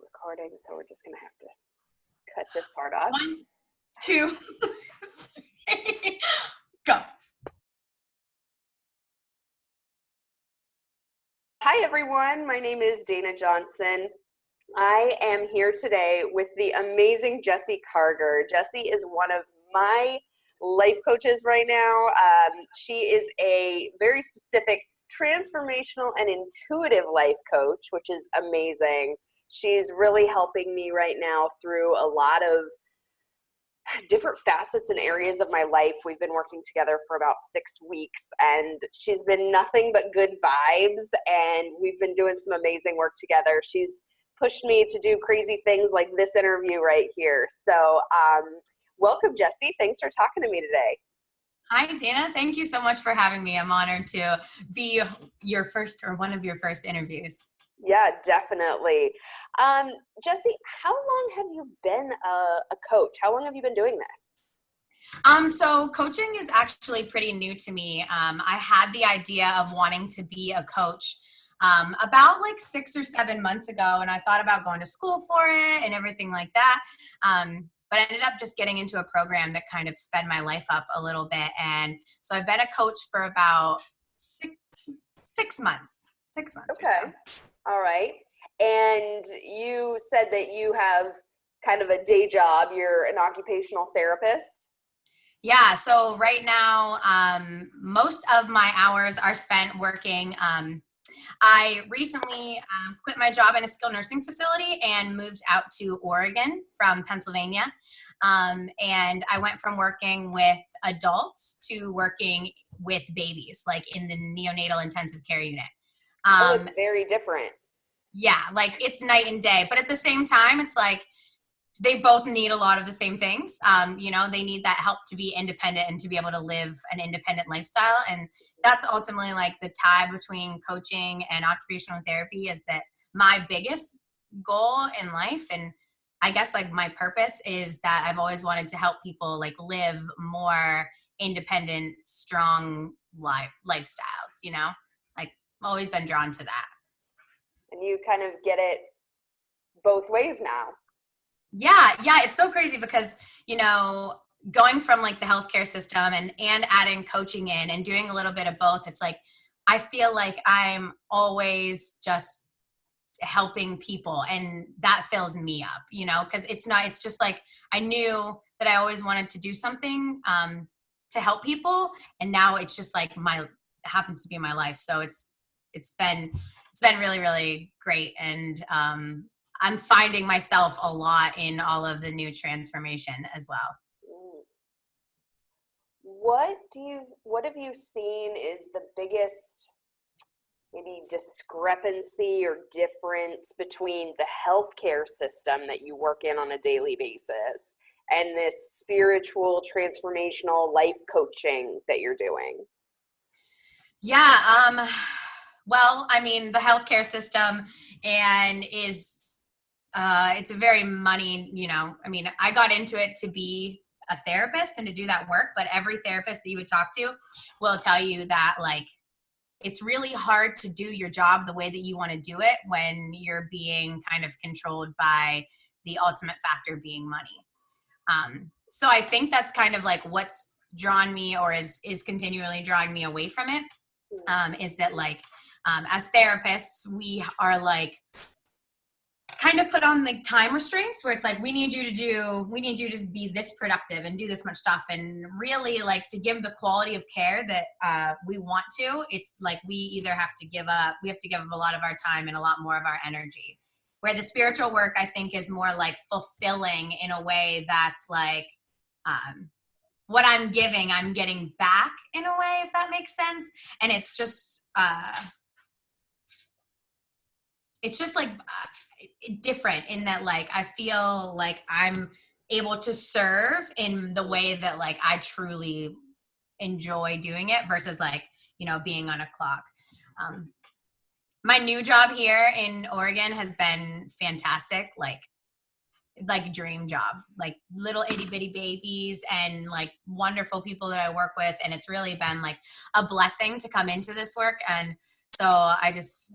Recording, so we're just gonna have to cut this part off. 1, 2, 3, go. Hi everyone, my name is Dayna Johnson. I am here today with the amazing Jesse Karger. Jesse is one of my life coaches right now. She is a very specific transformational and intuitive life coach, which is amazing. She's really helping me right now through a lot of different facets and areas of my life. We've been working together for about 6 weeks, and she's been nothing but good vibes, and we've been doing some amazing work together. She's pushed me to do crazy things like this interview right here. So welcome, Jesse. Thanks for talking to me today. Hi, Dayna. Thank you so much for having me. I'm honored to be your first or one of your first interviews. Yeah, definitely. Jesse, how long have you been a coach? How long have you been doing this? So coaching is actually pretty new to me. I had the idea of wanting to be a coach about like 6 or 7 months ago, and I thought about going to school for it and everything like that. But I ended up just getting into a program that kind of sped my life up a little bit. And so I've been a coach for about six months. 6 months Okay. or so. All right. And you said that you have kind of a day job. You're an occupational therapist. Yeah. So right now, most of my hours are spent working. I recently quit my job in a skilled nursing facility and moved out to Oregon from Pennsylvania. And I went from working with adults to working with babies, like in the neonatal intensive care unit. It's very different. Yeah, like it's night and day. But at the same time, it's like they both need a lot of the same things. They need that help to be independent and to be able to live an independent lifestyle. And that's ultimately like the tie between coaching and occupational therapy, is that my biggest goal in life, and I guess like my purpose, is that I've always wanted to help people like live more independent, strong lifestyles, like always been drawn to that. And you kind of get it both ways now. Yeah, it's so crazy because, going from like the healthcare system and adding coaching in and doing a little bit of both, it's like I feel like I'm always just helping people, and that fills me up, because it's just like I knew that I always wanted to do something to help people, and now it's just like it happens to be my life. So it's been really, really great, and I'm finding myself a lot in all of the new transformation as well. What have you seen is the biggest maybe discrepancy or difference between the healthcare system that you work in on a daily basis and this spiritual transformational life coaching that you're doing? Yeah, well, I mean, the healthcare system it's a very money, I got into it to be a therapist and to do that work, but every therapist that you would talk to will tell you that like it's really hard to do your job the way that you want to do it when you're being kind of controlled by the ultimate factor being money. So I think that's kind of like what's drawn me, or is continually drawing me away from it, is that like as therapists, we are like kind of put on like time restraints where it's like, we need you to be this productive and do this much stuff. And really like to give the quality of care that we want to, it's like we have to give up a lot of our time and a lot more of our energy. Where the spiritual work, I think, is more like fulfilling in a way that's like, what I'm giving, I'm getting back in a way, if that makes sense. And it's just like different in that like I feel like I'm able to serve in the way that like I truly enjoy doing it versus like, being on a clock. My new job here in Oregon has been fantastic, like dream job, like little itty bitty babies and like wonderful people that I work with. And it's really been like a blessing to come into this work and So I just,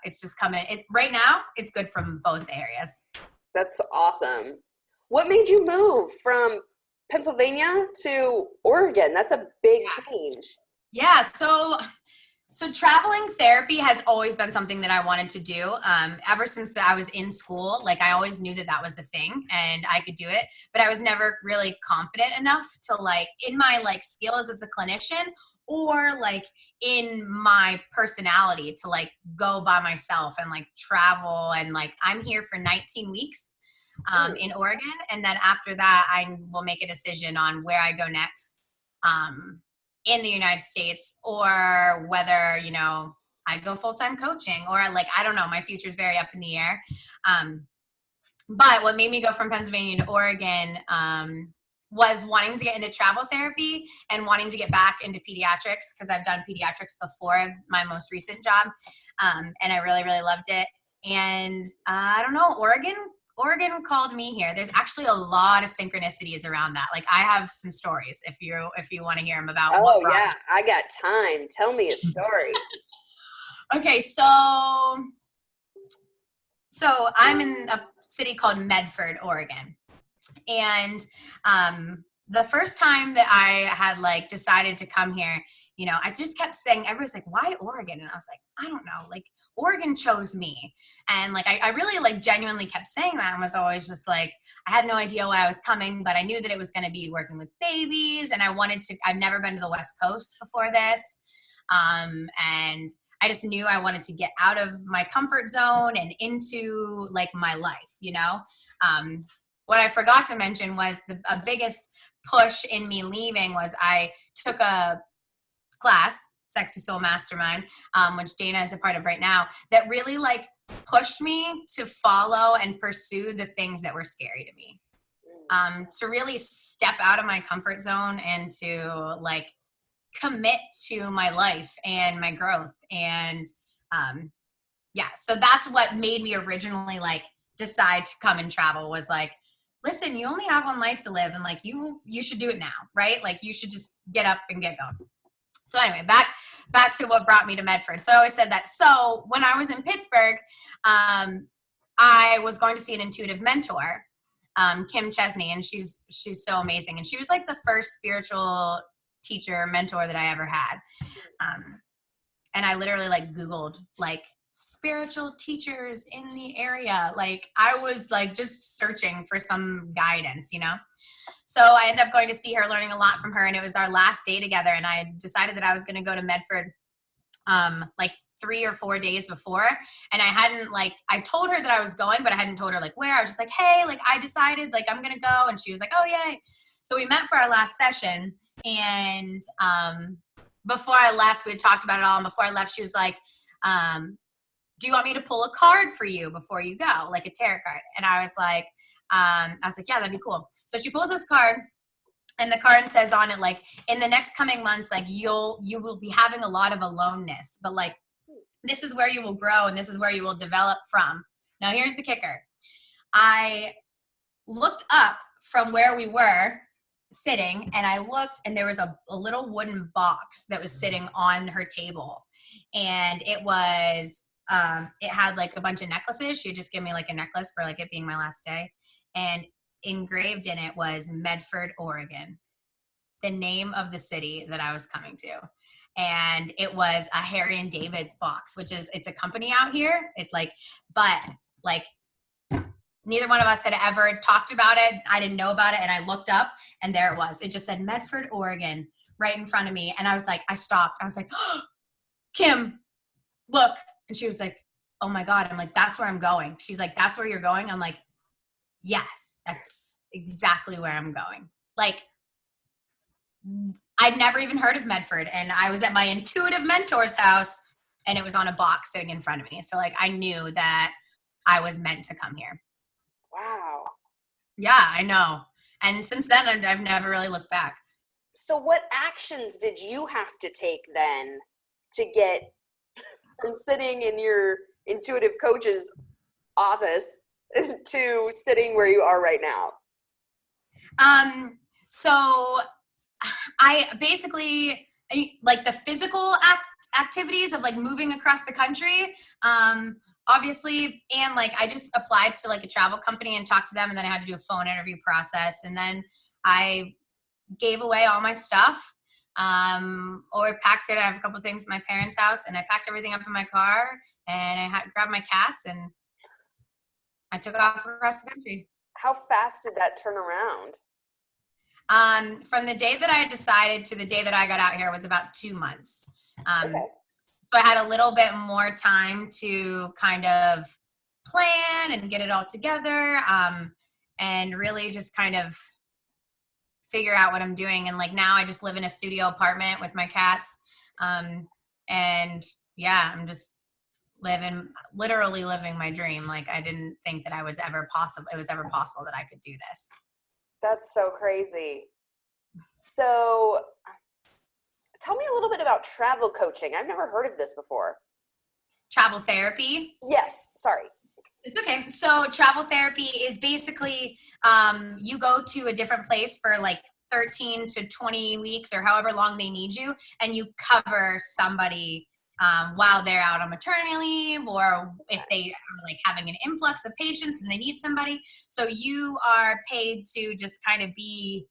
it's just coming. Right now, it's good from both areas. That's awesome. What made you move from Pennsylvania to Oregon? That's a big change. Yeah. So traveling therapy has always been something that I wanted to do. Ever since that I was in school, like I always knew that was the thing and I could do it, but I was never really confident enough to like in my like skills as a clinician or like in my personality to like go by myself and like travel. And like, I'm here for 19 weeks in Oregon. And then after that, I will make a decision on where I go next. In the United States, or whether, you know, I go full-time coaching, or like, I don't know, my future is very up in the air. But what made me go from Pennsylvania to Oregon was wanting to get into travel therapy and wanting to get back into pediatrics, because I've done pediatrics before my most recent job. And I really, really loved it. And I don't know, Oregon called me here. There's actually a lot of synchronicities around that. Like I have some stories if you want to hear them about. Oh yeah, I got time. Tell me a story. Okay, so I'm in a city called Medford, Oregon, and the first time that I had like decided to come here, you know, I just kept saying, everyone's like, why Oregon? And I was like, I don't know, like Oregon chose me. And like, I really like genuinely kept saying that and was always just like, I had no idea why I was coming, but I knew that it was going to be working with babies. And I've never been to the West Coast before this. And I just knew I wanted to get out of my comfort zone and into like my life, you know? What I forgot to mention was a biggest push in me leaving was I took a class, Sexy Soul Mastermind, which Dayna is a part of right now, that really like pushed me to follow and pursue the things that were scary to me. To really step out of my comfort zone and to like commit to my life and my growth. And so that's what made me originally like decide to come and travel, was like, listen, you only have one life to live, and like you should do it now, right? Like you should just get up and get going. So anyway, back to what brought me to Medford. So I always said that. So when I was in Pittsburgh, I was going to see an intuitive mentor, Kim Chesney, and she's so amazing. And she was like the first spiritual teacher mentor that I ever had. And I literally like Googled like spiritual teachers in the area. Like I was like just searching for some guidance, you know? So I ended up going to see her, learning a lot from her. And it was our last day together. And I decided that I was going to go to Medford like 3 or 4 days before. And I told her that I was going, but I hadn't told her like where. I was just like, hey, like I decided like I'm going to go. And she was like, oh, yay. So we met for our last session. And before I left, we had talked about it all. And before I left, she was like, do you want me to pull a card for you before you go? Like a tarot card. And I was like, yeah, that'd be cool. So she pulls this card, and the card says on it, like, in the next coming months, like you will be having a lot of aloneness, but like, this is where you will grow and this is where you will develop from. Now, here's the kicker. I looked up from where we were sitting, and I looked, and there was a little wooden box that was sitting on her table. And it was, it had like a bunch of necklaces. She had just given me like a necklace for like it being my last day. And engraved in it was Medford, Oregon, the name of the city that I was coming to. And it was a Harry and David's box, it's a company out here. It's like, but like neither one of us had ever talked about it. I didn't know about it. And I looked up, and there it was. It just said Medford, Oregon right in front of me. And I was like, I stopped. I was like, oh, Kim, look. And she was like, oh my God. I'm like, that's where I'm going. She's like, that's where you're going? I'm like, yes, that's exactly where I'm going. Like, I'd never even heard of Medford, and I was at my intuitive mentor's house, and it was on a box sitting in front of me. So like, I knew that I was meant to come here. Wow. Yeah, I know. And since then, I've never really looked back. So what actions did you have to take then to get from sitting in your intuitive coach's office to sitting where you are right now? So I basically, like the physical activities of like moving across the country. Obviously, and like I just applied to like a travel company and talked to them, and then I had to do a phone interview process, and then I gave away all my stuff, or packed it. I have a couple of things in my parents' house, and I packed everything up in my car, and I grabbed my cats, and I took off across the country. How fast did that turn around? From the day that I decided to the day that I got out here was about 2 months. Okay. So I had a little bit more time to kind of plan and get it all together, and really just kind of figure out what I'm doing. And like now I just live in a studio apartment with my cats. And yeah, I'm just literally living my dream. Like I didn't think that it was ever possible that I could do this. That's so crazy. So tell me a little bit about travel coaching. I've never heard of this before. Travel therapy? Yes, sorry. It's okay. So travel therapy is basically you go to a different place for like 13 to 20 weeks or however long they need you, and you cover somebody while they're out on maternity leave, or if they are like having an influx of patients and they need somebody. So you are paid to just kind of be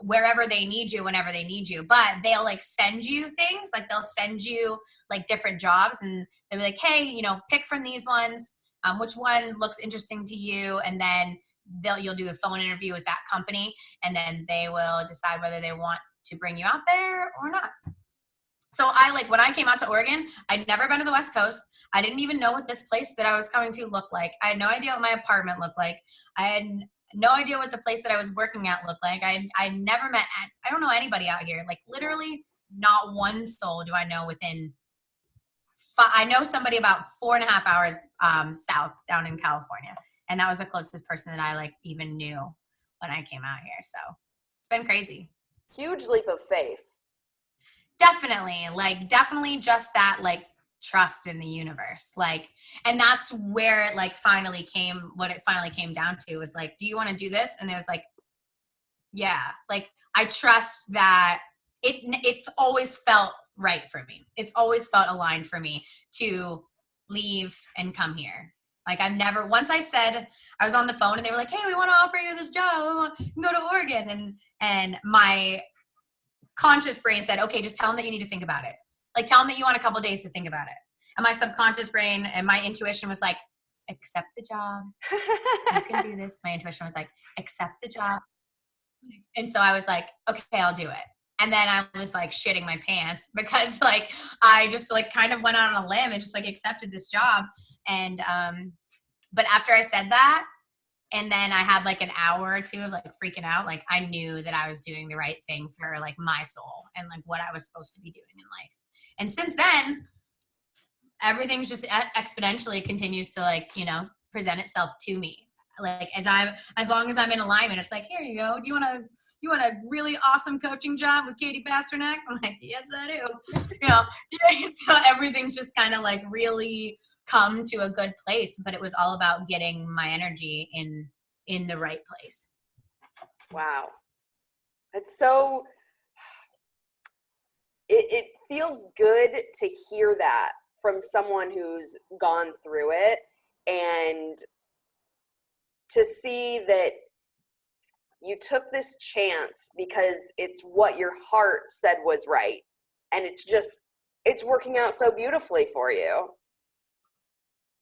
wherever they need you, whenever they need you. But they'll like send you things, like they'll send you like different jobs, and they'll be like, hey, you know, pick from these ones. Which one looks interesting to you? And then you'll do a phone interview with that company, and then they will decide whether they want to bring you out there or not. So when I came out to Oregon, I'd never been to the West Coast. I didn't even know what this place that I was coming to looked like. I had no idea what my apartment looked like. I had no idea what the place that I was working at looked like. I never met, I don't know anybody out here. Like literally not one soul do I know within, I know somebody about 4.5 hours south down in California. And that was the closest person that I like even knew when I came out here. So it's been crazy. Huge leap of faith. Definitely just that like trust in the universe. Like, and that's where it like what it finally came down to was like, do you want to do this? And it was like, yeah, like I trust that it's always felt right for me. It's always felt aligned for me to leave and come here. Like once I said, I was on the phone and they were like, hey, we want to offer you this job. You can go to Oregon. And my conscious brain said, okay, just tell them that you need to think about it. Like tell them that you want a couple days to think about it. And my subconscious brain and my intuition was like, accept the job. You can do this. My intuition was like, accept the job. And so I was like, okay, I'll do it. And then I was like shitting my pants because like I just like kind of went out on a limb and just like accepted this job. And but after I said that, and then I had like an hour or two of like freaking out, like I knew that I was doing the right thing for like my soul and like what I was supposed to be doing in life. And since then, everything's just exponentially continues to like, you know, present itself to me. Like as long as I'm in alignment, it's like, here you go. Do you want a really awesome coaching job with Katie Pasternak? I'm like, yes, I do. You know, so everything's just kind of like really come to a good place, but it was all about getting my energy in the right place. Wow. It's so, it feels good to hear that from someone who's gone through it, and to see that you took this chance because it's what your heart said was right. And it's working out so beautifully for you.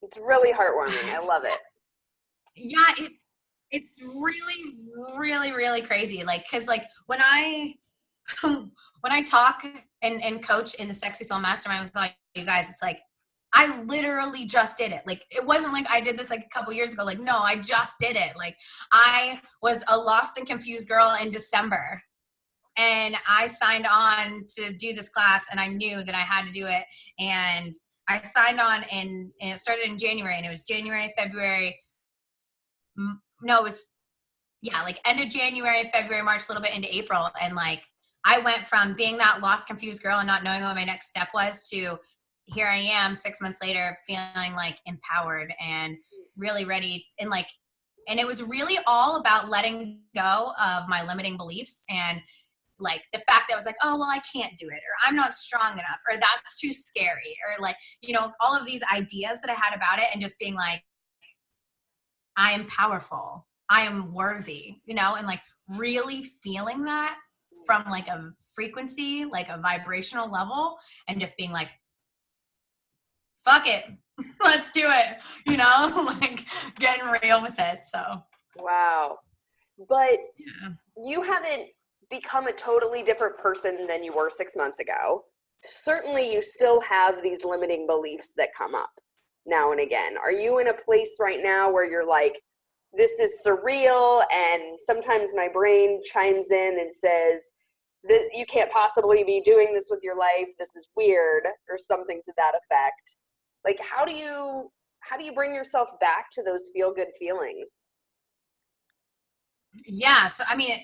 It's really heartwarming. I love it. Yeah, it's really, really, really crazy. Like, cause like when I talk and coach in the Sexy Soul Mastermind with like you guys, it's like, I literally just did it. Like, it wasn't like I did this like a couple years ago. Like, no, I just did it. Like, I was a lost and confused girl in December, and I signed on to do this class, and I knew that I had to do it. And I signed on and it started in January, and it was January, February. No, it was, yeah, like end of January, February, March, a little bit into April. And like, I went from being that lost, confused girl and not knowing what my next step was to here I am 6 months later feeling like empowered and really ready. And it was really all about letting go of my limiting beliefs and Like the fact that I was like, oh, well, I can't do it, or I'm not strong enough, or that's too scary, or like, you know, all of these ideas that I had about it, and just being like, I am powerful, I am worthy, you know, and like really feeling that from like a frequency, like a vibrational level, and just being like, fuck it, let's do it, you know, like getting real with it. So Wow. But yeah. you haven't become a totally different person than you were 6 months ago. Certainly you still have these limiting beliefs that come up now and again. Are you in a place right now where you're like, this is surreal, and sometimes my brain chimes in and says that you can't possibly be doing this with your life, this is weird, or something to that effect? Like, how do you bring yourself back to those feel good feelings? Yeah. So, I mean,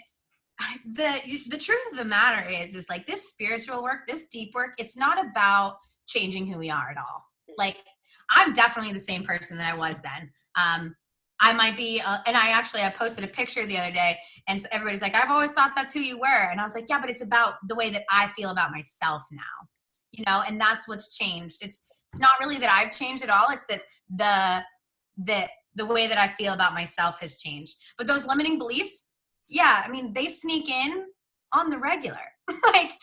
the truth of the matter is like this spiritual work, this deep work, it's not about changing who we are at all. Like, I'm definitely the same person that I was then. I might be, and I posted a picture the other day, and so everybody's like, I've always thought that's who you were. And I was like, yeah, but it's about the way that I feel about myself now, you know, and that's what's changed. It's not really that I've changed at all. It's that the way that I feel about myself has changed. But those limiting beliefs, yeah, I mean, they sneak in on the regular. Like,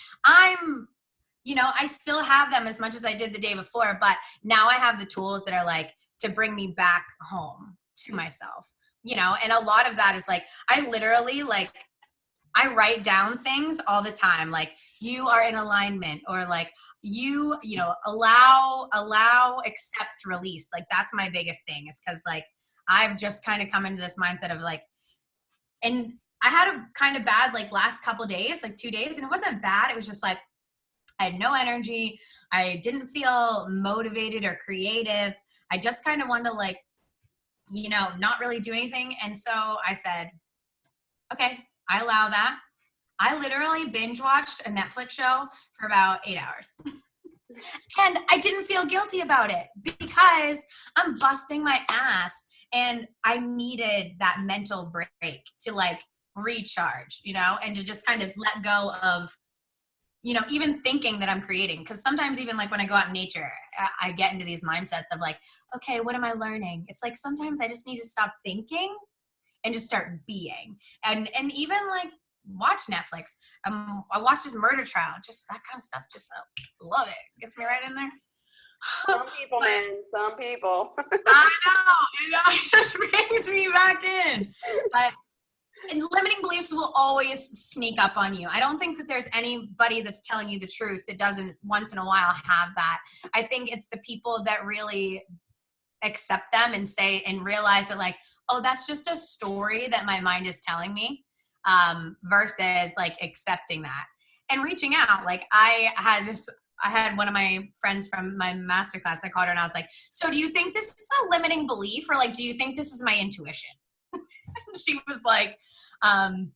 you know, I still have them as much as I did the day before, but now I have the tools that are like to bring me back home to myself, you know, and a lot of that is like, I literally like, I write down things all the time, like you are in alignment, or like you know, allow, accept, release. Like that's my biggest thing, is because like I've just kind of come into this mindset of like, and I had a kind of bad like last couple days, like 2 days, and it wasn't bad. It was just like I had no energy. I didn't feel motivated or creative. I just kind of wanted to like, you know, not really do anything. And so I said, okay, I allow that. I literally binge watched a Netflix show for about 8 hours. And I didn't feel guilty about it because I'm busting my ass, and I needed that mental break to like recharge, you know, and to just kind of let go of, you know, even thinking that I'm creating. Because sometimes even like when I go out in nature, I get into these mindsets of like, okay, what am I learning? It's like sometimes I just need to stop thinking and just start being. And even like watch Netflix. I watch this murder trial, just that kind of stuff. Just love it. Gets me right in there. Some people, man, some people. I know, it just brings me back in. But and limiting beliefs will always sneak up on you. I don't think that there's anybody that's telling you the truth that doesn't once in a while have that. I think it's the people that really accept them and say and realize that like, oh, that's just a story that my mind is telling me, versus like accepting that and reaching out. Like I had one of my friends from my masterclass. I called her and I was like, so do you think this is a limiting belief, or like, do you think this is my intuition? She was like, well,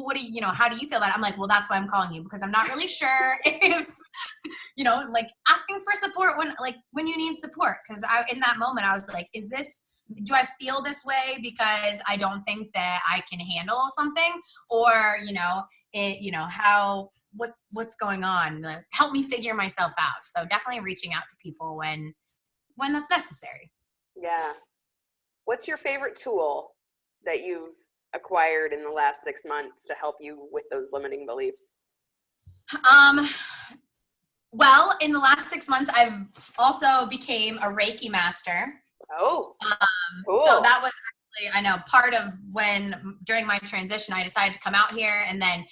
what do you know, how do you feel about it? I'm like, well, that's why I'm calling you, because I'm not really sure if, you know, like asking for support when you need support. Cause in that moment I was like, do I feel this way because I don't think that I can handle something, or, you know, what's going on? Help me figure myself out. So definitely reaching out to people when that's necessary. Yeah. What's your favorite tool that you've acquired in the last 6 months to help you with those limiting beliefs? Well, in the last 6 months, I've also became a Reiki master. Oh, cool. So that was actually, I know, part of when during my transition, I decided to come out here, and then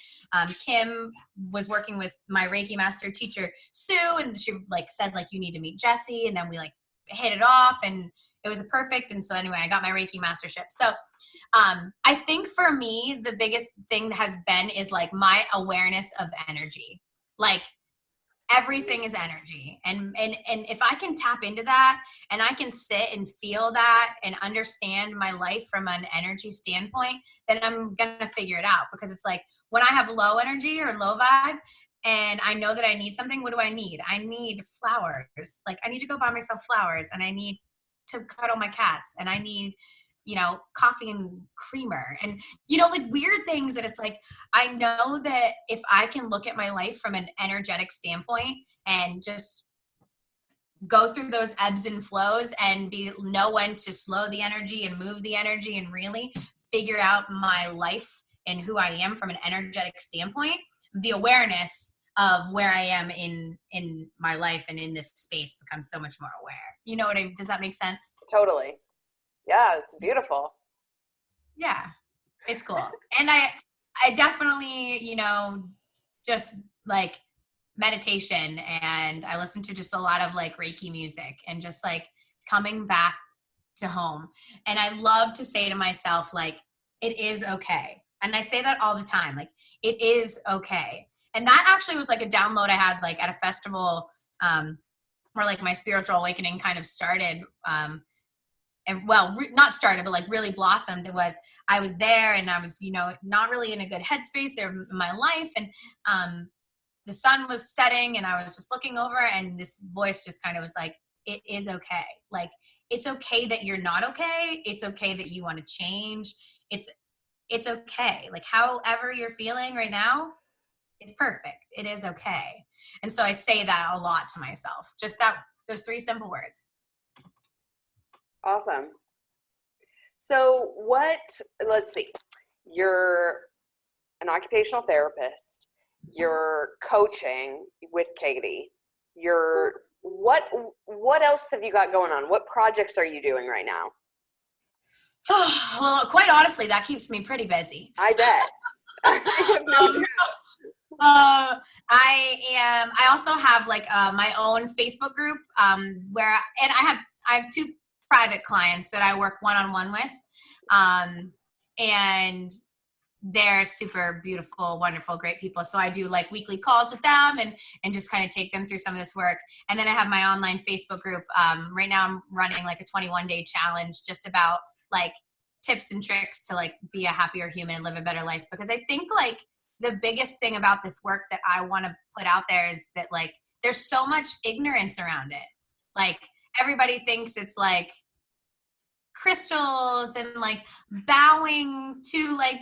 Kim was working with my Reiki master teacher, Sue, and she like said like, you need to meet Jesse, and then we like hit it off, and it was perfect. And so anyway, I got my Reiki mastership. So I think for me, the biggest thing has been is like my awareness of energy. Like everything is energy. And if I can tap into that, and I can sit and feel that and understand my life from an energy standpoint, then I'm going to figure it out. Because it's like when I have low energy or low vibe, and I know that I need something, what do I need? I need flowers. Like I need to go buy myself flowers, and I need to cuddle my cats, and I need, coffee and creamer and, like weird things that it's like, I know that if I can look at my life from an energetic standpoint and just go through those ebbs and flows and know when to slow the energy and move the energy and really figure out my life and who I am from an energetic standpoint, the awareness of where I am in my life and in this space becomes so much more aware. Does that make sense? Totally. Yeah, it's beautiful. Yeah, it's cool. And I definitely, just like meditation, and I listen to just a lot of like Reiki music and just like coming back to home. And I love to say to myself, like, it is okay. And I say that all the time, like, it is okay. And that actually was like a download I had like at a festival where like my spiritual awakening kind of started. And well, not started, but like really blossomed. I was there and I was, not really in a good headspace there in my life. And the sun was setting and I was just looking over and this voice just kind of was like, it is okay. Like, it's okay that you're not okay. It's okay that you want to change. It's okay. Like, however you're feeling right now, it's perfect. It is okay. And so I say that a lot to myself. Just those 3 simple words. Awesome. So let's see, you're an occupational therapist, you're coaching with Katie, what else have you got going on? What projects are you doing right now? Well, quite honestly, that keeps me pretty busy. I bet. I also have like my own Facebook group where I have 2 private clients that I work one-on-one with. And they're super beautiful, wonderful, great people. So I do like weekly calls with them and just kind of take them through some of this work. And then I have my online Facebook group. Right now I'm running like a 21-day challenge just about like tips and tricks to like be a happier human and live a better life. Because I think like the biggest thing about this work that I want to put out there is that like there's so much ignorance around it. Like everybody thinks it's like crystals and like bowing to like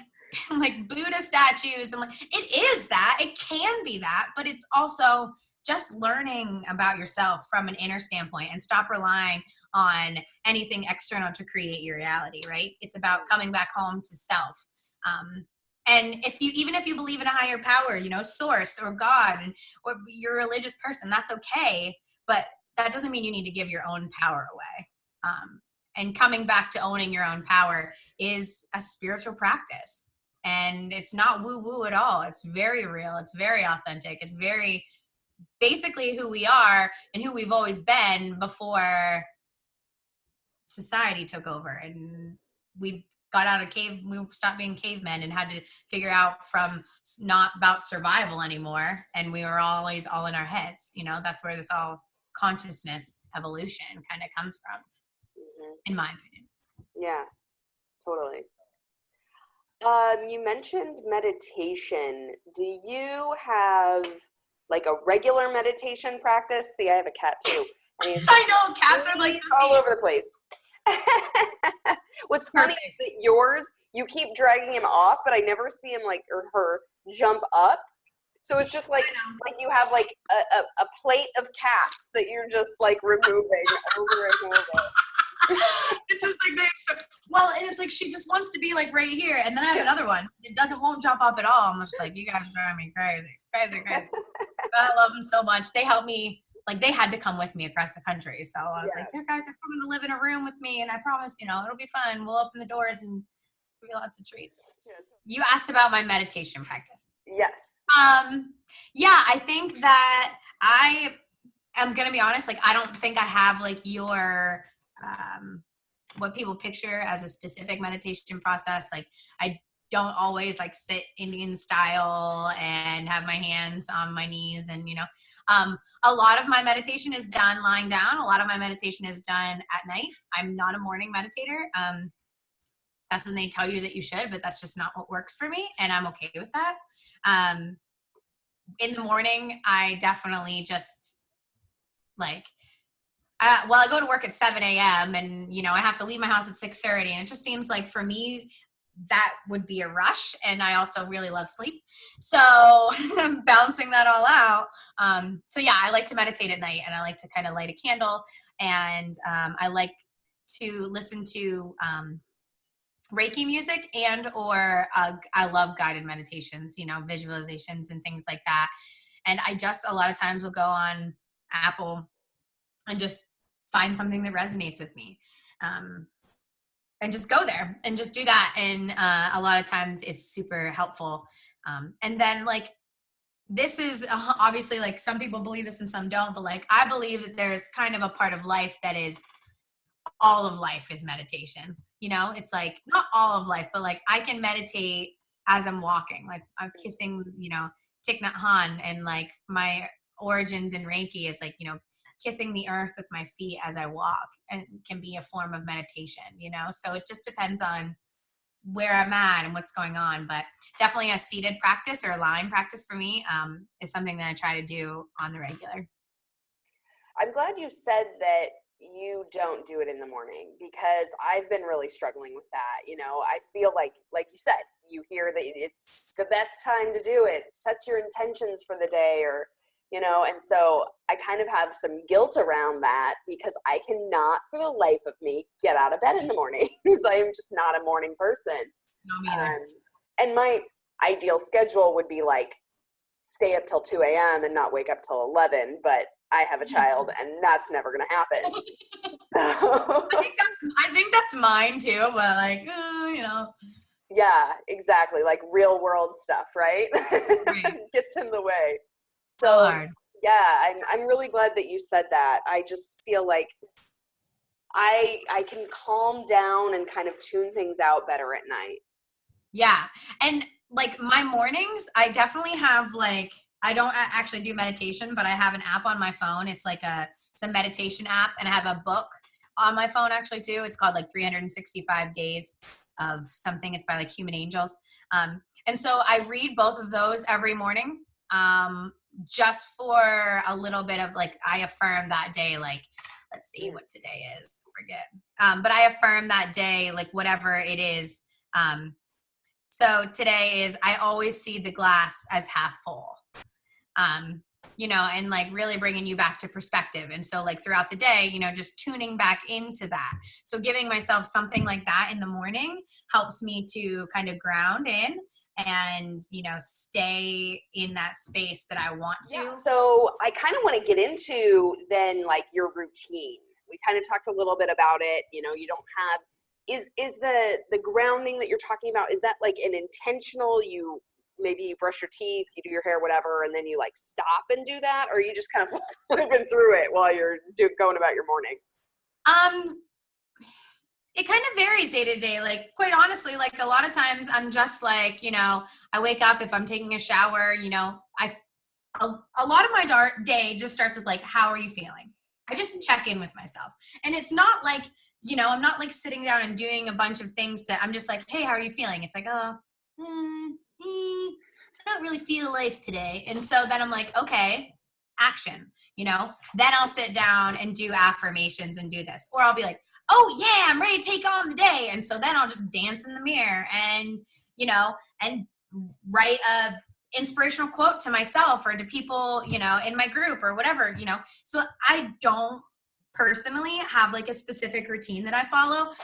Buddha statues, and like it is that, it can be that, but it's also just learning about yourself from an inner standpoint and stop relying on anything external to create your reality, right? It's about coming back home to self. And even if you believe in a higher power, source or God, or you're a religious person, that's okay. But that doesn't mean you need to give your own power away. And coming back to owning your own power is a spiritual practice. And it's not woo-woo at all. It's very real. It's very authentic. It's very basically who we are and who we've always been before society took over. And we got out of we stopped being cavemen and had to figure out from not about survival anymore. And we were always all in our heads. That's where this all consciousness evolution kind of comes from, in my opinion. Yeah, totally. You mentioned meditation. Do you have like a regular meditation practice? See, I have a cat too. I know, cats are like all over the place. What's funny is that yours, you keep dragging him off, but I never see him or her jump up. So it's just like you have like a plate of cats that you're just like removing over and over. It's just like and it's like she just wants to be like right here, and then I have another one. It won't jump up at all. I'm just like, you guys drive me crazy. But I love them so much. They help me. Like they had to come with me across the country. So I was like, you guys are coming to live in a room with me, and I promise, it'll be fun. We'll open the doors and give you lots of treats. You asked about my meditation practice. Yes. Yeah, I think that I am gonna be honest. Like, I don't think I have like your what people picture as a specific meditation process. Like, I don't always like sit Indian style and have my hands on my knees and a lot of my meditation is done lying down. A lot of my meditation is done at night. I'm not a morning meditator. That's when they tell you that you should, but that's just not what works for me, and I'm okay with that. In the morning, I definitely just like I go to work at 7 a.m. and, I have to leave my house at 6:30. And it just seems like for me, that would be a rush. And I also really love sleep. So balancing that all out. So yeah, I like to meditate at night, and I like to kind of light a candle, and I like to listen to Reiki music or I love guided meditations, visualizations and things like that. And I just a lot of times will go on Apple and just find something that resonates with me. And just go there and just do that. And a lot of times it's super helpful. And then like, this is obviously like some people believe this and some don't, but like, I believe that there's kind of a part of life that is all of life is meditation. It's like not all of life, but like I can meditate as I'm walking, like I'm kissing, Thich Nhat Hanh, and like my origins in Reiki is like, kissing the earth with my feet as I walk, and can be a form of meditation, so it just depends on where I'm at and what's going on. But definitely a seated practice or a lying practice for me is something that I try to do on the regular. I'm glad you said that you don't do it in the morning, because I've been really struggling with that. I feel like you said, you hear that it's the best time to do it, sets your intentions for the day, or, and so I kind of have some guilt around that, because I cannot for the life of me get out of bed in the morning. So I am just not a morning person. No, me either. And my ideal schedule would be like stay up till 2 a.m. and not wake up till 11, but I have a child and that's never going to happen. So. I think that's mine too, but like, Yeah, exactly. Like real world stuff, right? Right. Gets in the way. So hard. Yeah, I'm really glad that you said that. I just feel like I can calm down and kind of tune things out better at night. Yeah. And like my mornings, I definitely have like, I don't actually do meditation, but I have an app on my phone. It's like the meditation app, and I have a book on my phone actually too. It's called like 365 Days of something. It's by like Human Angels. And so I read both of those every morning, just for a little bit of like, I affirm that day, like, let's see what today is. I forget. But I affirm that day, like whatever it is. So today is, I always see the glass as half full. And like really bringing you back to perspective. And so like throughout the day, just tuning back into that. So giving myself something like that in the morning helps me to kind of ground in and, stay in that space that I want to. Yeah, so I kind of want to get into then like your routine. We kind of talked a little bit about it. You don't have, is the grounding that you're talking about, is that like an intentional, maybe you brush your teeth, you do your hair, whatever, and then you like stop and do that? Or you just kind of living through it while you're going about your morning? It kind of varies day to day. Like quite honestly, like a lot of times I'm just like, I wake up, if I'm taking a shower, a lot of my day just starts with like, how are you feeling? I just check in with myself. And it's not like, I'm not like sitting down and doing a bunch of things I'm just like, hey, how are you feeling? It's like, I don't really feel life today. And so then I'm like, okay, action, then I'll sit down and do affirmations and do this. Or I'll be like, oh yeah, I'm ready to take on the day. And so then I'll just dance in the mirror and, and write a inspirational quote to myself or to people, in my group or whatever, So I don't personally have like a specific routine that I follow.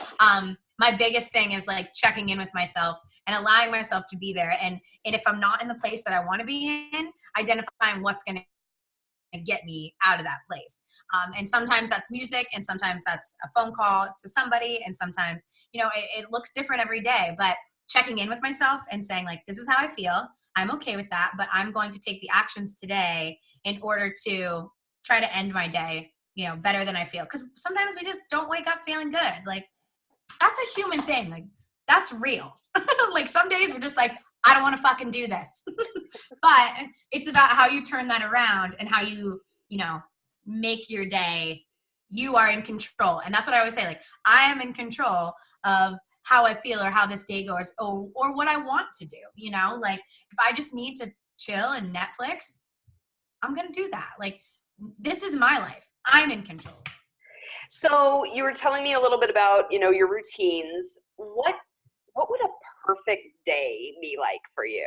My biggest thing is like checking in with myself and allowing myself to be there. And if I'm not in the place that I want to be in, identifying what's going to get me out of that place. And sometimes that's music, and sometimes that's a phone call to somebody. And sometimes, it looks different every day, but checking in with myself and saying like, this is how I feel. I'm okay with that, but I'm going to take the actions today in order to try to end my day, better than I feel. Because sometimes we just don't wake up feeling good. Like that's a human thing. Like that's real. Like some days we're just like, I don't want to fucking do this. But it's about how you turn that around and how you, make your day. You are in control. And that's what I always say. Like I am in control of how I feel or how this day goes or what I want to do. Like if I just need to chill and Netflix, I'm going to do that. Like this is my life. I'm in control. So you were telling me a little bit about, your routines. What would a perfect day be like for you?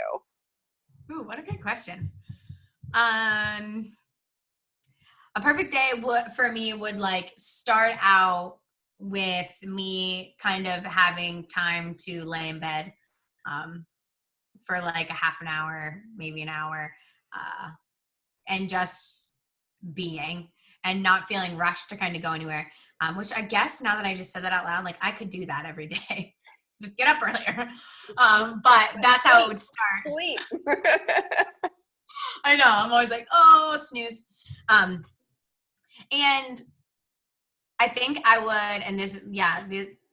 Ooh, what a good question. A perfect day for me would like start out with me kind of having time to lay in bed for like a half an hour, maybe an hour, and just being and not feeling rushed to kind of go anywhere. Which I guess now that I just said that out loud, like I could do that every day. Just get up earlier. But that's how it would start. Sleep. I know. I'm always like, oh, snooze. And I think I would, and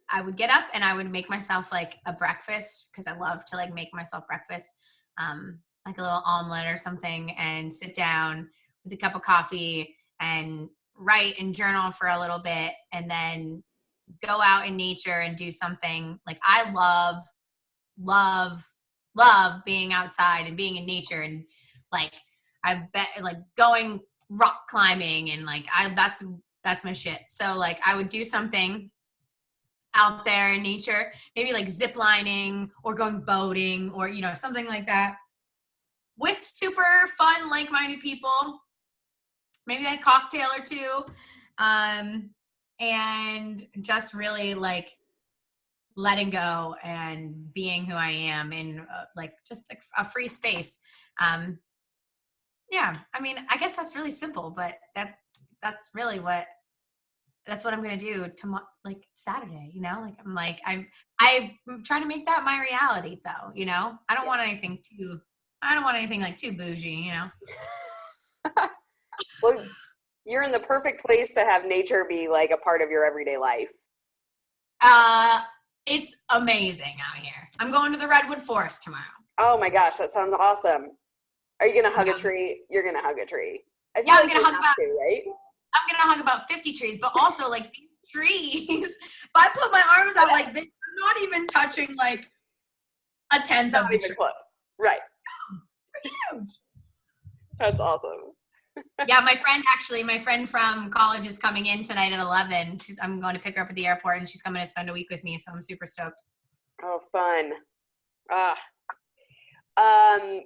I would get up and I would make myself like a breakfast because I love to like make myself breakfast, like a little omelet or something, and sit down with a cup of coffee and write and journal for a little bit, and then go out in nature and do something. Like I love being outside and being in nature, and like I bet like going rock climbing and like that's my shit. So like I would do something out there in nature, maybe like zip lining or going boating or something like that with super fun like-minded people, maybe a cocktail or two, and just really like letting go and being who I am in like just like a free space. Yeah, I mean, I guess that's really simple, but that's really that's what I'm gonna do tomorrow, like Saturday. I'm trying to make that my reality, though. I don't want anything like too bougie. Well, you're in the perfect place to have nature be like a part of your everyday life. It's amazing out here. I'm going to the Redwood Forest tomorrow. Oh my gosh, that sounds awesome. Are you gonna hug a tree? You're gonna hug a tree. I feel Yeah, like right? I'm gonna hug about 50 trees, but also like these trees. If I put my arms out, like they're not even touching like a tenth of the tree. Close. Right. They're huge. That's awesome. Yeah, my friend from college is coming in tonight at 11. I'm going to pick her up at the airport, and she's coming to spend a week with me, so I'm super stoked. Oh, fun.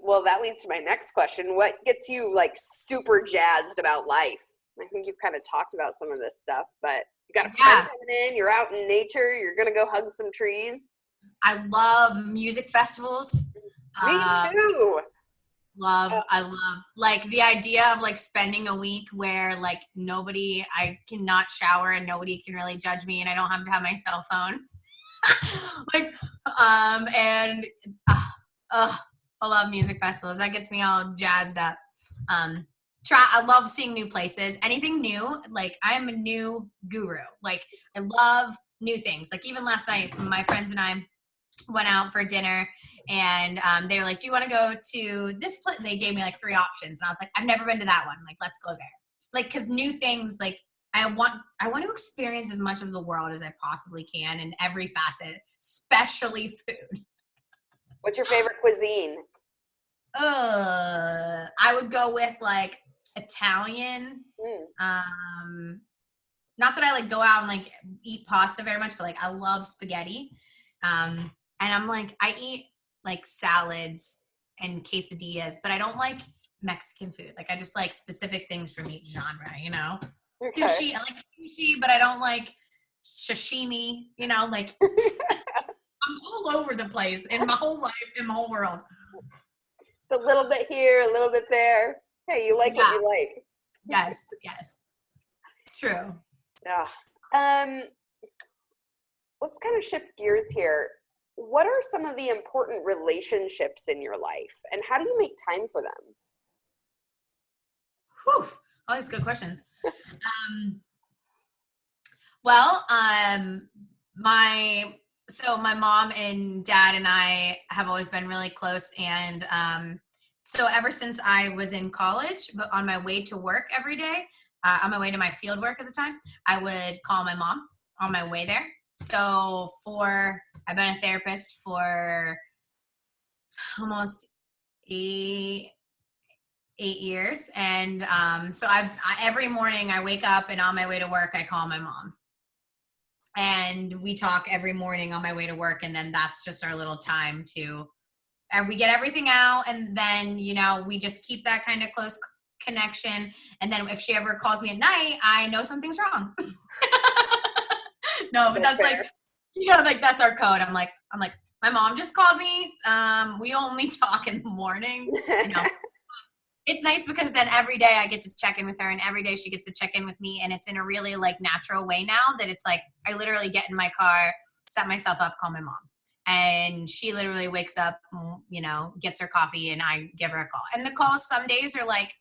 Well, that leads to my next question. What gets you like super jazzed about life? I think you've kind of talked about some of this stuff, but you got a friend coming in, you're out in nature, you're going to go hug some trees. I love music festivals. Me too. I love like the idea of like spending a week where like I cannot shower and nobody can really judge me and I don't have to have my cell phone. I love music festivals. That gets me all jazzed up. I love seeing new places. Anything new, like I am a new guru. Like I love new things. Like even last night, my friends and I went out for dinner and they were like, do you want to go to this place? They gave me like 3 options. And I was like, I've never been to that one. Like, let's go there. Like, cause new things, like I want to experience as much of the world as I possibly can in every facet, especially food. What's your favorite cuisine? I would go with like Italian. Not that I like go out and like eat pasta very much, but like I love spaghetti. And I'm like, I eat like salads and quesadillas, but I don't like Mexican food. Like I just like specific things from each genre, Okay. Sushi, I like sushi, but I don't like sashimi, like I'm all over the place in my whole life, in my whole world. Just a little bit here, a little bit there. Hey, you like what you like. Yes. It's true. Yeah. Let's kind of shift gears here. What are some of the important relationships in your life and how do you make time for them? Whew. All these good questions. My mom and dad and I have always been really close. And so ever since I was in college, but on my way to work every day, on my way to my field work at the time, I would call my mom on my way there. So I've been a therapist for almost 8 years. And so every morning I wake up and on my way to work, I call my mom. And we talk every morning on my way to work. And then that's just our little time and we get everything out. And then, we just keep that kind of close connection. And then if she ever calls me at night, I know something's wrong. No, but that's like, like that's our code. I'm like, my mom just called me. We only talk in the morning. It's nice because then every day I get to check in with her and every day she gets to check in with me. And it's in a really like natural way now that it's like, I literally get in my car, set myself up, call my mom. And she literally wakes up, gets her coffee and I give her a call. And the calls some days are like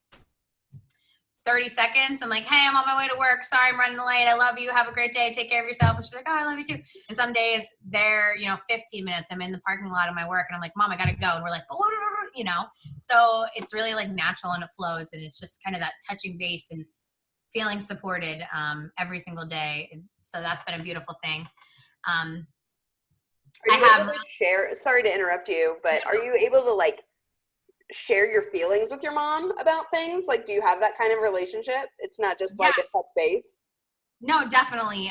30 seconds. I'm like, hey, I'm on my way to work. Sorry, I'm running late. I love you. Have a great day. Take care of yourself. And she's like, oh, I love you too. And some days they're, 15 minutes. I'm in the parking lot of my work and I'm like, Mom, I got to go. And we're like, oh, so it's really like natural and it flows. And it's just kind of that touching base and feeling supported every single day. So that's been a beautiful thing. Are you able to share, sorry to interrupt you, but are you able to like share your feelings with your mom about things? Like, do you have that kind of relationship? It's not just like a touch base. No, definitely.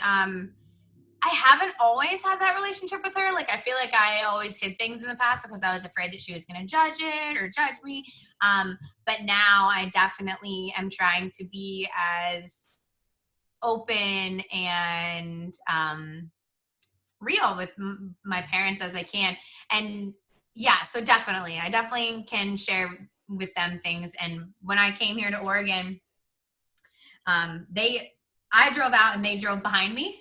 I haven't always had that relationship with her. Like, I feel like I always hid things in the past because I was afraid that she was going to judge it or judge me. But now I definitely am trying to be as open and real with my parents as I can. And so definitely, I definitely can share with them things. And when I came here to Oregon, I drove out and they drove behind me.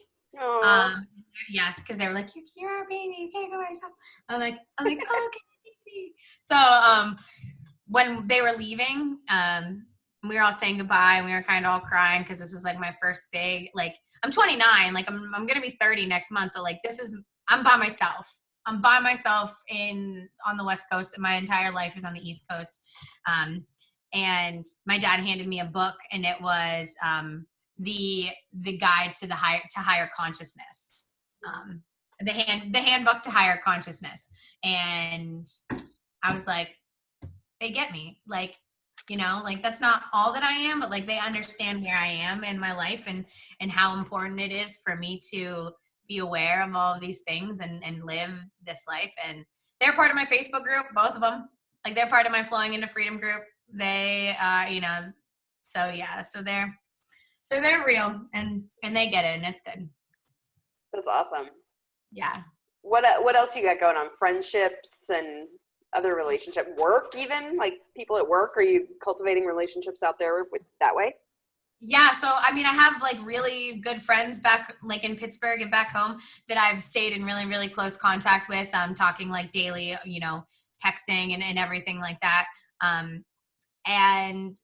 Yes, because they were like, you're our baby, you can't go by yourself. I'm like, oh, okay. So when they were leaving, we were all saying goodbye and we were kind of all crying because this was like my first big, like, I'm 29, like I'm going to be 30 next month, but like I'm by myself. I'm by myself on the West Coast and my entire life is on the East Coast. And my dad handed me a book and it was the guide to higher consciousness. The handbook to higher consciousness. And I was like, they get me. Like, like that's not all that I am, but like they understand where I am in my life and how important it is for me to be aware of all of these things and live this life. And they're part of my Facebook group, both of them. Like they're part of my Flowing into Freedom group. They, so they're real and they get it and it's good. That's awesome. Yeah. What else you got going on? Friendships and other relationship, work even, like people at work? Are you cultivating relationships out there with that way? Yeah, so I mean, I have like really good friends back like in Pittsburgh and back home that I've stayed in really, really close contact with, talking like daily, texting and everything like that. And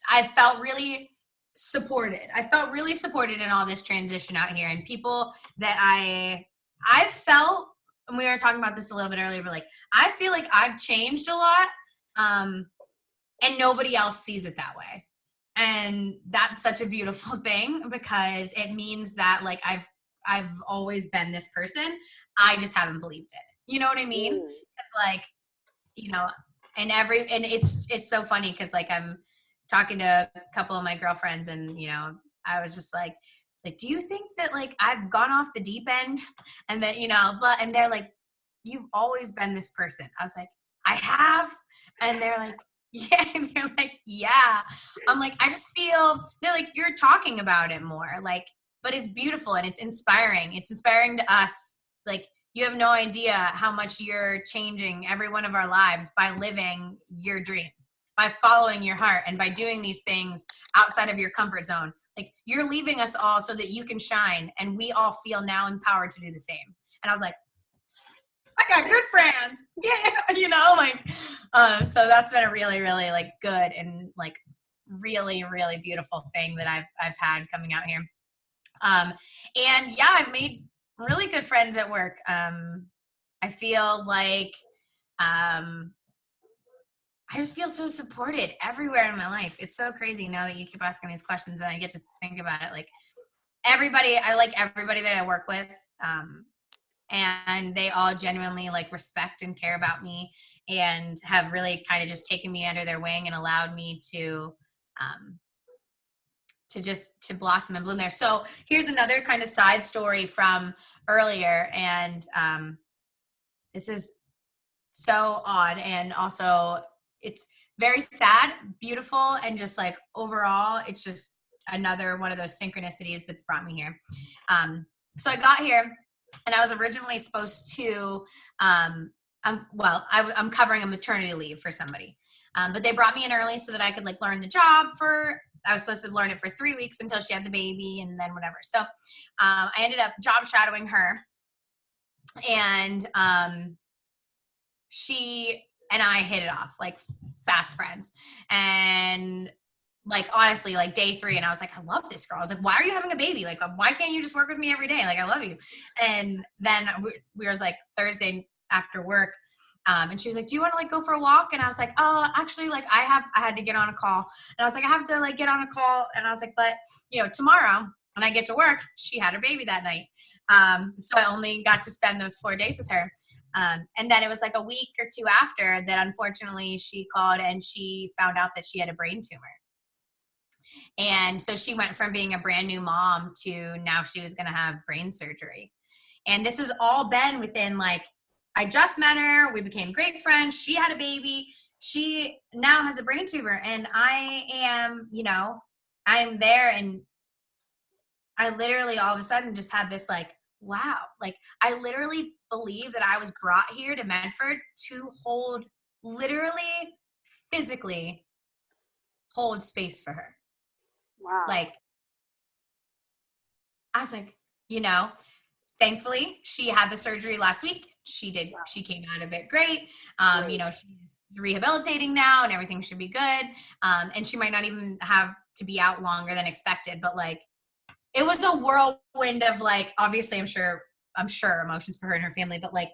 I felt really supported. I felt really supported in all this transition out here and people that I felt, and we were talking about this a little bit earlier, but like, I feel like I've changed a lot, and nobody else sees it that way. And that's such a beautiful thing because it means that like, I've always been this person. I just haven't believed it. You know what I mean? It's like, and it's so funny because like I'm talking to a couple of my girlfriends and, I was just like, do you think that like I've gone off the deep end and that, and they're like, you've always been this person. I was like, I have. And they're like, yeah. And they're like, yeah. I'm like, I just feel, they're like, you're talking about it more. Like, but it's beautiful and it's inspiring. It's inspiring to us. Like, you have no idea how much you're changing every one of our lives by living your dream, by following your heart, and by doing these things outside of your comfort zone. Like, you're leaving us all so that you can shine, and we all feel now empowered to do the same. And I was like, I got good friends. Yeah, so that's been a really, really like good and like really, really beautiful thing that I've had coming out here. And yeah, I've made really good friends at work. I feel like I just feel so supported everywhere in my life. It's so crazy now that you keep asking these questions and I get to think about it. Like I like everybody that I work with. And they all genuinely like respect and care about me. and have really kind of just taken me under their wing and allowed me to blossom and bloom there. So here's another kind of side story from earlier. And this is so odd. And also it's very sad, beautiful, and just like overall, it's just another one of those synchronicities that's brought me here. So I got here and I was originally supposed to, I'm covering a maternity leave for somebody. But they brought me in early so that I could like learn the job I was supposed to learn it for 3 weeks until she had the baby and then whatever. So I ended up job shadowing her, and she and I hit it off like fast friends. And like, honestly, like day 3, and I was like, I love this girl. I was like, why are you having a baby? Like, why can't you just work with me every day? Like, I love you. And then we was like Thursday after work, and she was like, do you want to like go for a walk? And I was like, oh, actually, like I had to get on a call. And I was like, I have to like get on a call. And I was like, but tomorrow when I get to work, she had her baby that night. So I only got to spend those 4 days with her. And then it was like a week or 2 after that, unfortunately, she called and she found out that she had a brain tumor. And so she went from being a brand new mom to now she was going to have brain surgery. And this has all been within like, I just met her. We became great friends. She had a baby. She now has a brain tumor. And I am, I'm there, and I literally all of a sudden just had this like, wow. Like I literally believe that I was brought here to Medford to hold, literally, physically hold space for her. Wow. Like, I was like, thankfully she had the surgery last week. She came out of it great. She's rehabilitating now and everything should be good. And she might not even have to be out longer than expected, but like, it was a whirlwind of like, obviously I'm sure emotions for her and her family, but like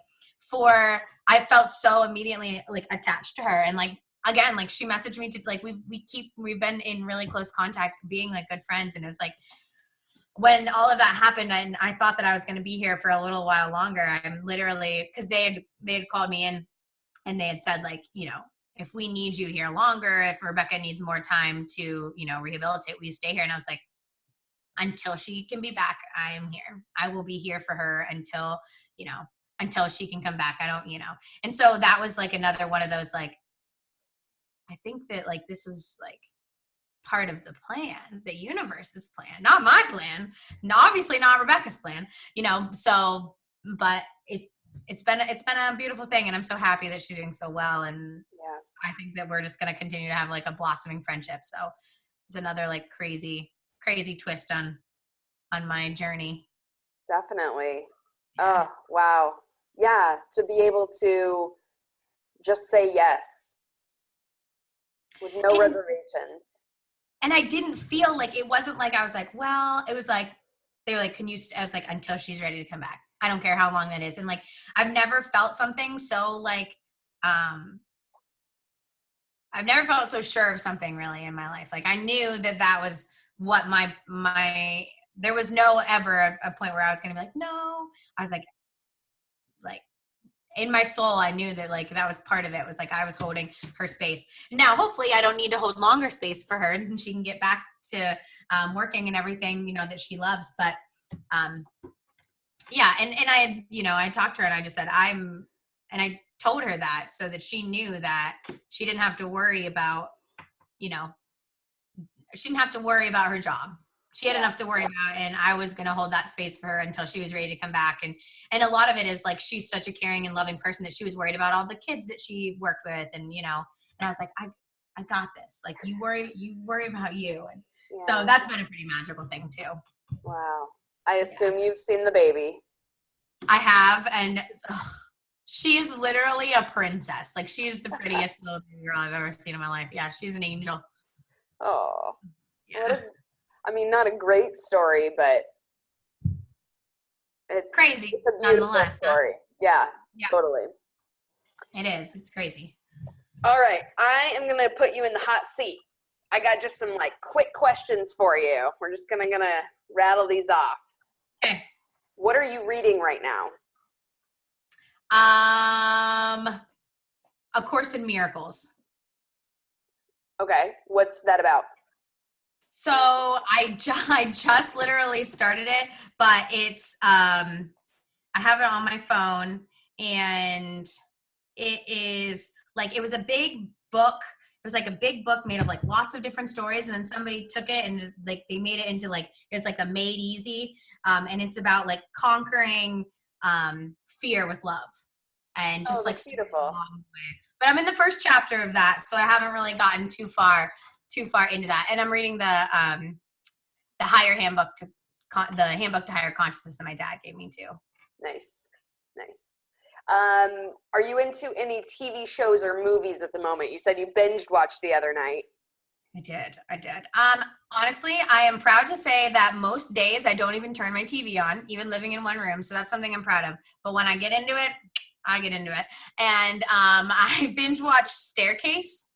I felt so immediately like attached to her. And like, again, like she messaged me to like, we've been in really close contact, being like good friends. And it was like, when all of that happened and I thought that I was going to be here for a little while longer, I'm literally, cause they had called me in and they had said like, if we need you here longer, if Rebecca needs more time to, rehabilitate, will you stay here? And I was like, until she can be back, I am here. I will be here for her until she can come back. I don't, and so that was like another one of those, like, I think that like, this was like part of the plan, the universe's plan, not my plan, obviously not Rebecca's plan, so, but it's been a beautiful thing. And I'm so happy that she's doing so well. And I think that we're just going to continue to have like a blossoming friendship. So it's another like crazy twist on my journey. Definitely. Oh, wow. Yeah. To be able to just say yes with no reservations. And I didn't feel like, it wasn't like I was like, well, it was like, they were like, I was like, until she's ready to come back. I don't care how long that is. And like, I've never felt something so like, I've never felt so sure of something really in my life. Like I knew that was what there was no ever a point where I was going to be like, no. I was like in my soul, I knew that like that was part of it, was like I was holding her space. Now, hopefully I don't need to hold longer space for her and she can get back to working and everything, that she loves. But yeah. And I talked to her and I just said, and I told her that so that she knew that she didn't have to worry about, she didn't have to worry about her job. She had enough to worry about, and I was going to hold that space for her until she was ready to come back. And a lot of it is like, she's such a caring and loving person that she was worried about all the kids that she worked with. And, and I was like, I got this. Like you worry about you. And so that's been a pretty magical thing too. Wow. I assume you've seen the baby. I have. And she's literally a princess. Like she's the prettiest little baby girl I've ever seen in my life. Yeah. She's an angel. Oh, yeah. Not a great story, but it's crazy. It's a beautiful nonetheless. story. Yeah, totally. It is. It's crazy. All right. I am going to put you in the hot seat. I got just some like quick questions for you. We're just gonna rattle these off. Okay. What are you reading right now? A Course in Miracles. Okay. What's that about? So I just literally started it, but it's, I have it on my phone, and it is like, it was a big book. It was like a big book made of like lots of different stories. And then somebody took it and like, they made it into like, it's like a made easy. And it's about like conquering, fear with love, and just like That's beautiful. along the way. But I'm in the first chapter of that, so I haven't really gotten too far into that. And I'm reading the higher handbook to the handbook to higher consciousness that my dad gave me too. Nice. Are you into any TV shows or movies at the moment? You said you binge watched the other night. I did. Honestly, I am proud to say that most days I don't even turn my TV on, even living in one room. So that's something I'm proud of. But when I get into it, I get into it. And I binge watched Staircase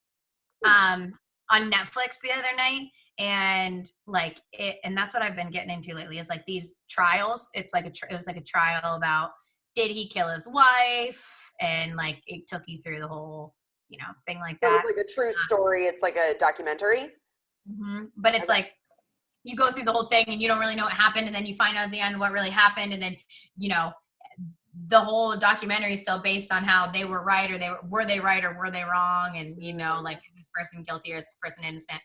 on Netflix the other night. And like it, and that's what I've been getting into lately, is like these trials. It's like it was like a trial about, did he kill his wife? And like, it took you through the whole, thing like that. So it's like a true story. It's like a documentary. Mm-hmm. But it's like, you go through the whole thing and you don't really know what happened. And then you find out at the end what really happened. And then, the whole documentary is still based on how they were right, or were they right or were they wrong? And, like, is this person guilty or is this person innocent?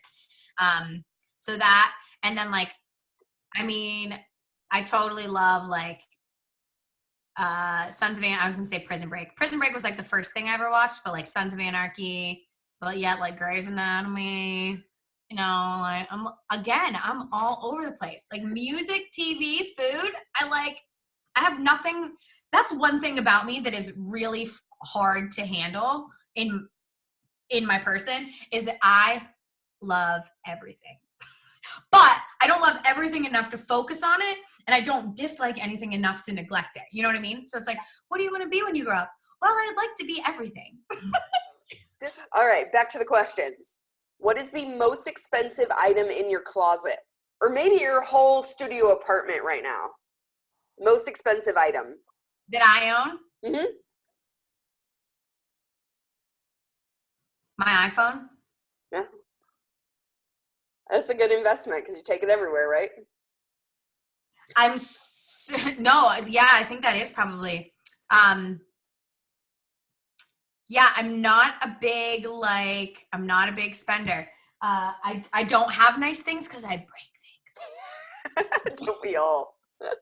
So that, and then like, I mean, I totally love like, Sons of Anarchy. I was gonna say Prison Break. Prison Break was like the first thing I ever watched, but like Sons of Anarchy, but yet like Grey's Anatomy, like I'm all over the place. Like music, TV, food. I have nothing. That's one thing about me that is really hard to handle in my person, is that I love everything. But I don't love everything enough to focus on it, and I don't dislike anything enough to neglect it. You know what I mean? So it's like, what do you want to be when you grow up? Well, I'd like to be everything. All right, back to the questions. What is the most expensive item in your closet? Or maybe your whole studio apartment right now? Most expensive item. That I own? Mm-hmm. My iPhone. Yeah. That's a good investment because you take it everywhere, right? I think that is probably. Yeah, I'm not a big spender. I don't have nice things because I break things. Don't we all?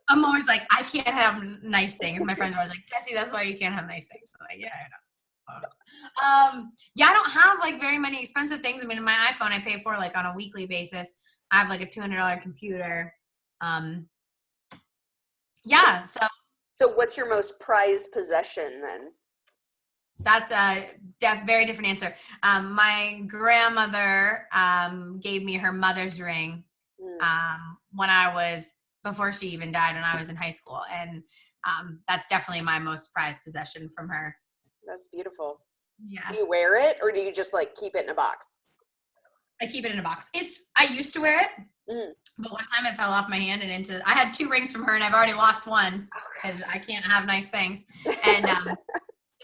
I'm always like, I can't have nice things. My friends are always like, Jesse, that's why you can't have nice things. I'm like, yeah, I know. Yeah, I don't have like very many expensive things. I mean, in my iPhone, I pay for like on a weekly basis. I have like a $200 computer. Yeah. So what's your most prized possession then? That's a very different answer. My grandmother gave me her mother's ring before she even died, when I was in high school. And that's definitely my most prized possession from her. That's beautiful. Yeah. Do you wear it, or do you just like keep it in a box? I keep it in a box. I used to wear it, but one time it fell off my hand and I had 2 rings from her, and I've already lost one because I can't have nice things. And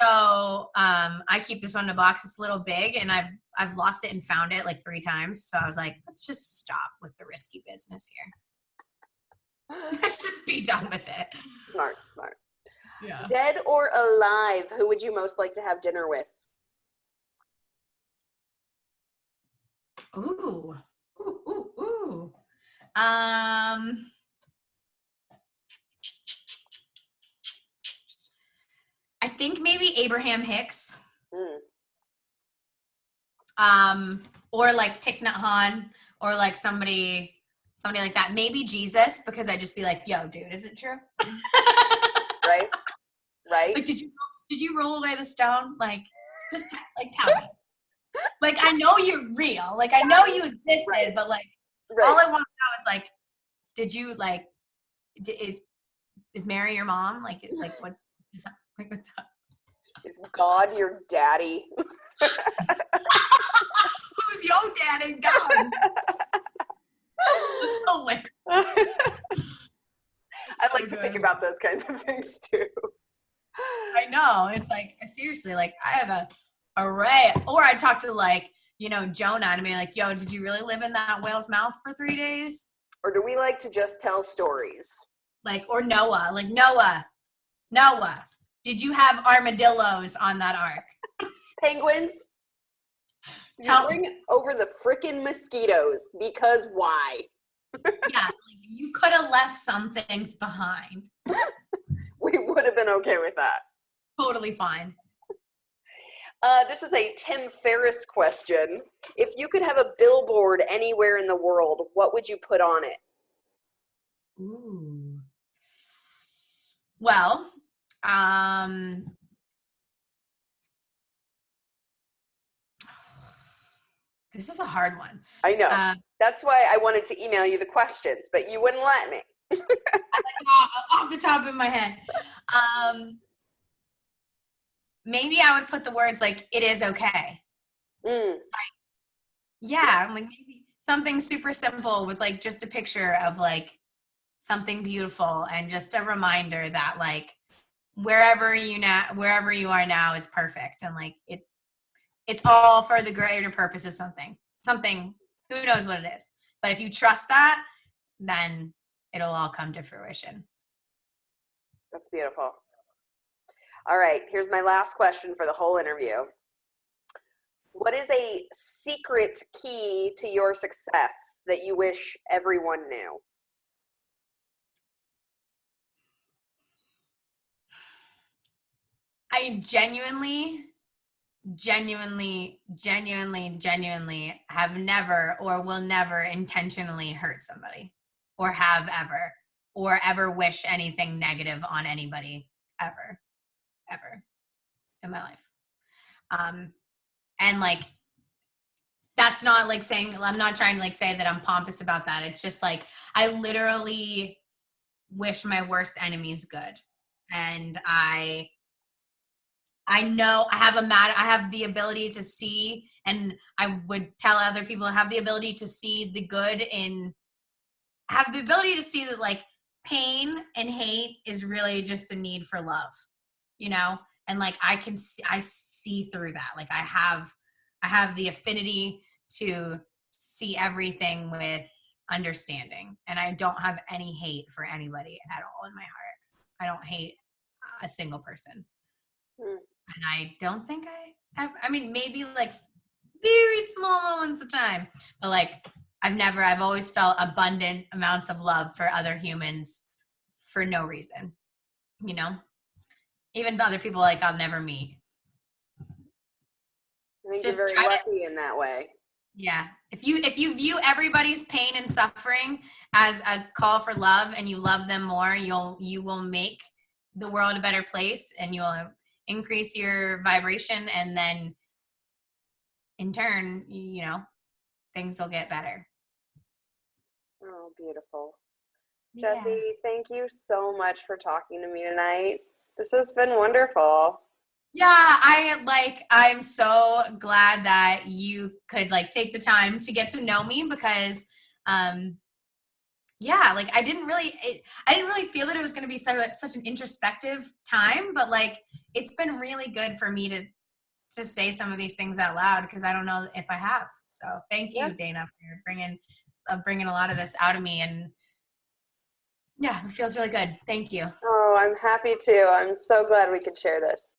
so I keep this one in a box. It's a little big, and I've lost it and found it like 3 times. So I was like, let's just stop with the risky business here. Let's just be done with it. Smart. Yeah. Dead or alive, who would you most like to have dinner with? Ooh. I think maybe Abraham Hicks. Or like Thich Nhat Hanh, or like somebody like that. Maybe Jesus, because I'd just be like, yo, dude, is it true? Right. Like, did you roll away the stone? Like, just tell me. Like, I know you're real. Like, I know you existed, but like, all I want to know is like, did you like, is Mary your mom? Like what? Like, what's up? Is God your daddy? Who's your daddy? God. That's so weird. I like to think about those kinds of things too. I know. It's like, seriously, like I have array. Or I'd talk to like, Jonah and be like, yo, did you really live in that whale's mouth for 3 days? Or do we like to just tell stories? Like, or Noah, like Noah, did you have armadillos on that ark? Penguins? You bring over the frickin' mosquitoes, because why? Yeah, like you could have left some things behind. We would have been okay with that. Totally fine. This is a Tim Ferriss question. If you could have a billboard anywhere in the world, what would you put on it? Ooh. Well, this is a hard one. I know. That's why I wanted to email you the questions, but you wouldn't let me. Off the top of my head. Maybe I would put the words like, it is okay. Like, yeah, like maybe something super simple with like just a picture of like something beautiful and just a reminder that like wherever you are now is perfect, and like it's all for the greater purpose of something, who knows what it is, but if you trust that, then it'll all come to fruition. That's beautiful. All right, here's my last question for the whole interview. What is a secret key to your success that you wish everyone knew? I genuinely have never or will never intentionally hurt somebody, or have ever, or ever wish anything negative on anybody ever in my life. And like, that's not like saying, I'm not trying to like say that I'm pompous about that. It's just like, I literally wish my worst enemies good. And I know I have the ability to see, and I would tell other people, I have the ability to see the good have the ability to see that like pain and hate is really just a need for love, and like I see through that. Like I have the affinity to see everything with understanding, and I don't have any hate for anybody at all in my heart. I don't hate a single person. And I don't think I have, maybe like very small moments of time, but like I've always felt abundant amounts of love for other humans for no reason, even other people like I'll never meet. I think you're very lucky in that way. Yeah. If you view everybody's pain and suffering as a call for love, and you love them more, you will make the world a better place, and you'll increase your vibration, and then in turn, things will get better. Oh, beautiful. Yeah. Jesse, thank you so much for talking to me tonight. This has been wonderful. Yeah, I'm so glad that you could like take the time to get to know me, because like I didn't really feel that it was going to be such an introspective time, but like it's been really good for me to say some of these things out loud, because I don't know if I have. So thank you, Dayna, for bringing a lot of this out of me, and yeah, it feels really good. Thank you. Oh, I'm happy to. I'm so glad we could share this.